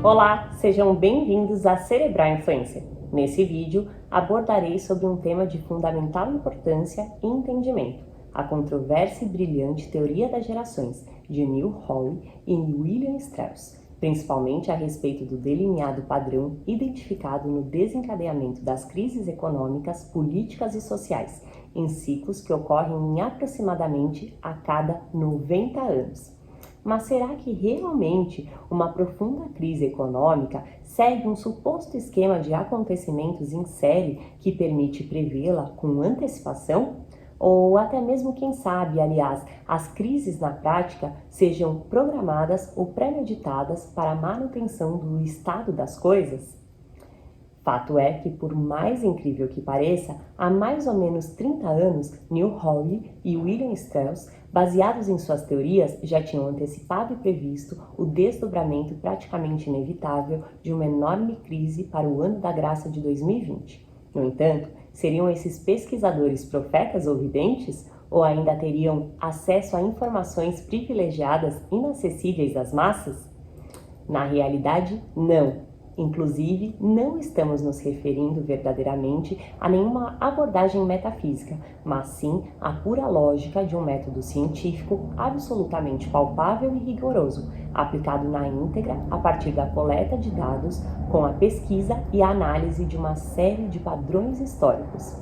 Olá, sejam bem-vindos a Cerebral Influencer. Nesse vídeo, abordarei sobre um tema de fundamental importância e entendimento, a controversa e brilhante teoria das gerações, de Neil Howe e William Strauss, principalmente a respeito do delineado padrão identificado no desencadeamento das crises econômicas, políticas e sociais, em ciclos que ocorrem em aproximadamente a cada 90 anos. Mas será que realmente uma profunda crise econômica segue um suposto esquema de acontecimentos em série que permite prevê-la com antecipação? Ou até mesmo, quem sabe, aliás, as crises na prática sejam programadas ou premeditadas para a manutenção do estado das coisas? Fato é que, por mais incrível que pareça, há mais ou menos 30 anos, Neil Howe e William Strauss, baseados em suas teorias, já tinham antecipado e previsto o desdobramento praticamente inevitável de uma enorme crise para o ano da graça de 2020. No entanto, seriam esses pesquisadores profetas ou videntes? Ou ainda teriam acesso a informações privilegiadas inacessíveis às massas? Na realidade, não. Inclusive, não estamos nos referindo verdadeiramente a nenhuma abordagem metafísica, mas sim à pura lógica de um método científico absolutamente palpável e rigoroso, aplicado na íntegra a partir da coleta de dados com a pesquisa e a análise de uma série de padrões históricos.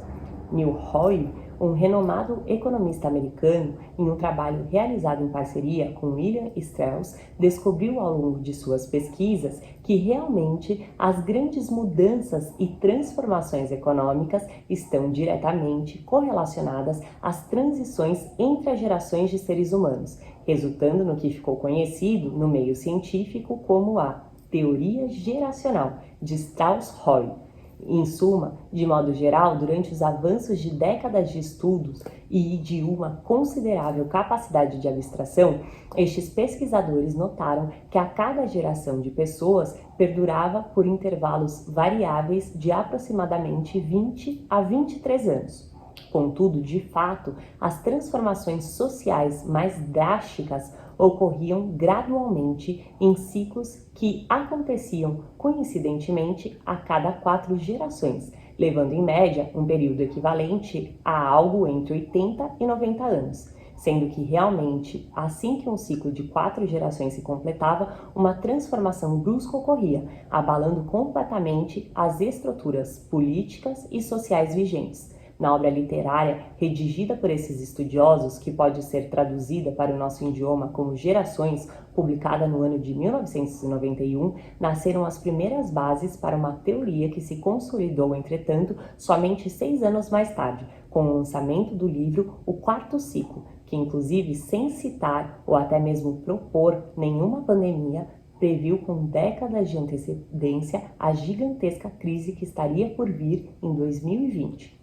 Neil Howe, um renomado economista americano, em um trabalho realizado em parceria com William Strauss, descobriu ao longo de suas pesquisas que realmente as grandes mudanças e transformações econômicas estão diretamente correlacionadas às transições entre as gerações de seres humanos, resultando no que ficou conhecido no meio científico como a teoria geracional de Strauss-Howe. Em suma, de modo geral, durante os avanços de décadas de estudos e de uma considerável capacidade de abstração, estes pesquisadores notaram que a cada geração de pessoas perdurava por intervalos variáveis de aproximadamente 20 a 23 anos. Contudo, de fato, as transformações sociais mais drásticas ocorriam gradualmente em ciclos que aconteciam coincidentemente a cada 4 gerações, levando em média um período equivalente a algo entre 80 e 90 anos, sendo que realmente, assim que um ciclo de 4 gerações se completava, uma transformação brusca ocorria, abalando completamente as estruturas políticas e sociais vigentes. Na obra literária redigida por esses estudiosos, que pode ser traduzida para o nosso idioma como Gerações, publicada no ano de 1991, nasceram as primeiras bases para uma teoria que se consolidou, entretanto, somente 6 anos mais tarde, com o lançamento do livro O Quarto Ciclo, que, inclusive, sem citar ou até mesmo propor nenhuma pandemia, previu com décadas de antecedência a gigantesca crise que estaria por vir em 2020.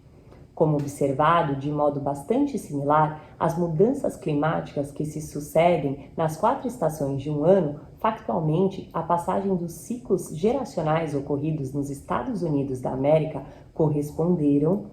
Como observado de modo bastante similar, as mudanças climáticas que se sucedem nas 4 estações de um ano, factualmente, a passagem dos ciclos geracionais ocorridos nos Estados Unidos da América corresponderam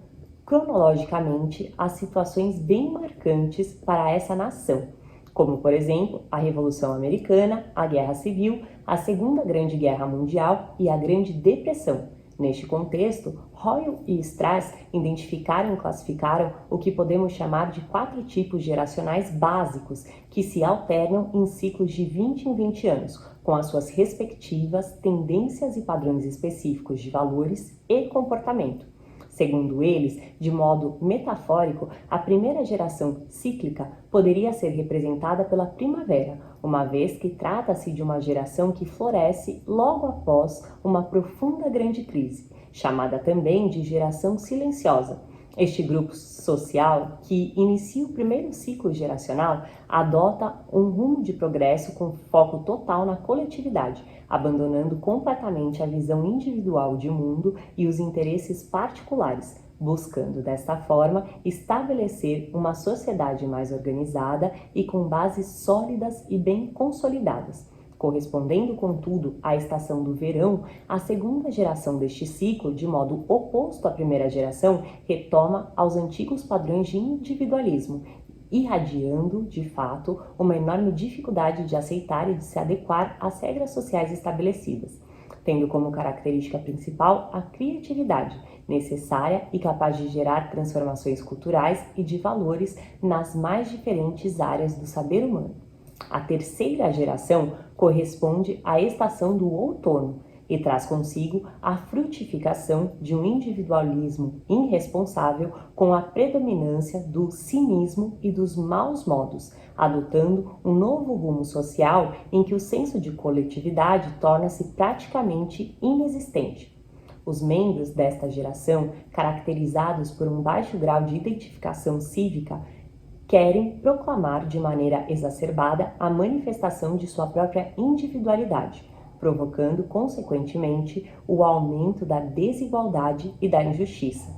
cronologicamente a situações bem marcantes para essa nação, como, por exemplo, a Revolução Americana, a Guerra Civil, a Segunda Grande Guerra Mundial e a Grande Depressão. Neste contexto, Hoyle e Strauss identificaram e classificaram o que podemos chamar de 4 tipos geracionais básicos que se alternam em ciclos de 20 em 20 anos, com as suas respectivas tendências e padrões específicos de valores e comportamento. Segundo eles, de modo metafórico, a primeira geração cíclica poderia ser representada pela primavera, uma vez que trata-se de uma geração que floresce logo após uma profunda grande crise, chamada também de geração silenciosa. Este grupo social, que inicia o primeiro ciclo geracional, adota um rumo de progresso com foco total na coletividade, abandonando completamente a visão individual de mundo e os interesses particulares, buscando desta forma estabelecer uma sociedade mais organizada e com bases sólidas e bem consolidadas. Correspondendo, contudo, à estação do verão, a segunda geração deste ciclo, de modo oposto à primeira geração, retoma aos antigos padrões de individualismo irradiando, de fato, uma enorme dificuldade de aceitar e de se adequar às regras sociais estabelecidas, tendo como característica principal a criatividade, necessária e capaz de gerar transformações culturais e de valores nas mais diferentes áreas do saber humano. A terceira geração corresponde à estação do outono e traz consigo a frutificação de um individualismo irresponsável com a predominância do cinismo e dos maus modos, adotando um novo rumo social em que o senso de coletividade torna-se praticamente inexistente. Os membros desta geração, caracterizados por um baixo grau de identificação cívica, querem proclamar de maneira exacerbada a manifestação de sua própria individualidade, provocando, consequentemente, o aumento da desigualdade e da injustiça.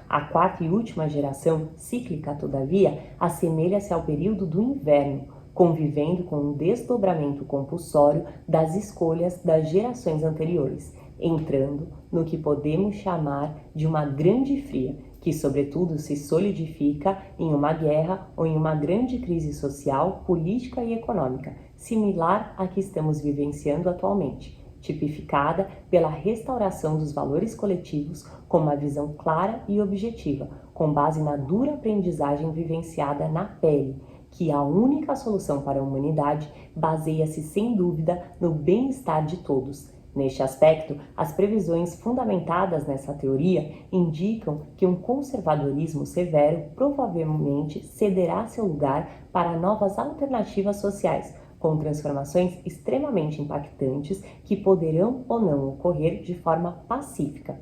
A quarta e última geração, cíclica todavia, assemelha-se ao período do inverno, convivendo com um desdobramento compulsório das escolhas das gerações anteriores, entrando no que podemos chamar de uma grande fria, que sobretudo se solidifica em uma guerra ou em uma grande crise social, política e econômica, similar à que estamos vivenciando atualmente, tipificada pela restauração dos valores coletivos com uma visão clara e objetiva, com base na dura aprendizagem vivenciada na pele, que a única solução para a humanidade baseia-se sem dúvida no bem-estar de todos. Neste aspecto, as previsões fundamentadas nessa teoria indicam que um conservadorismo severo provavelmente cederá seu lugar para novas alternativas sociais, com transformações extremamente impactantes que poderão ou não ocorrer de forma pacífica.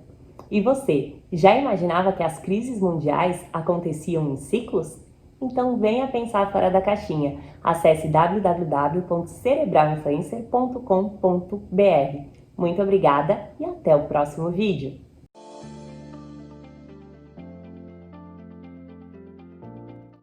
E você, já imaginava que as crises mundiais aconteciam em ciclos? Então venha pensar fora da caixinha. Acesse www.cerebralinfluencer.com.br. Muito obrigada e até o próximo vídeo!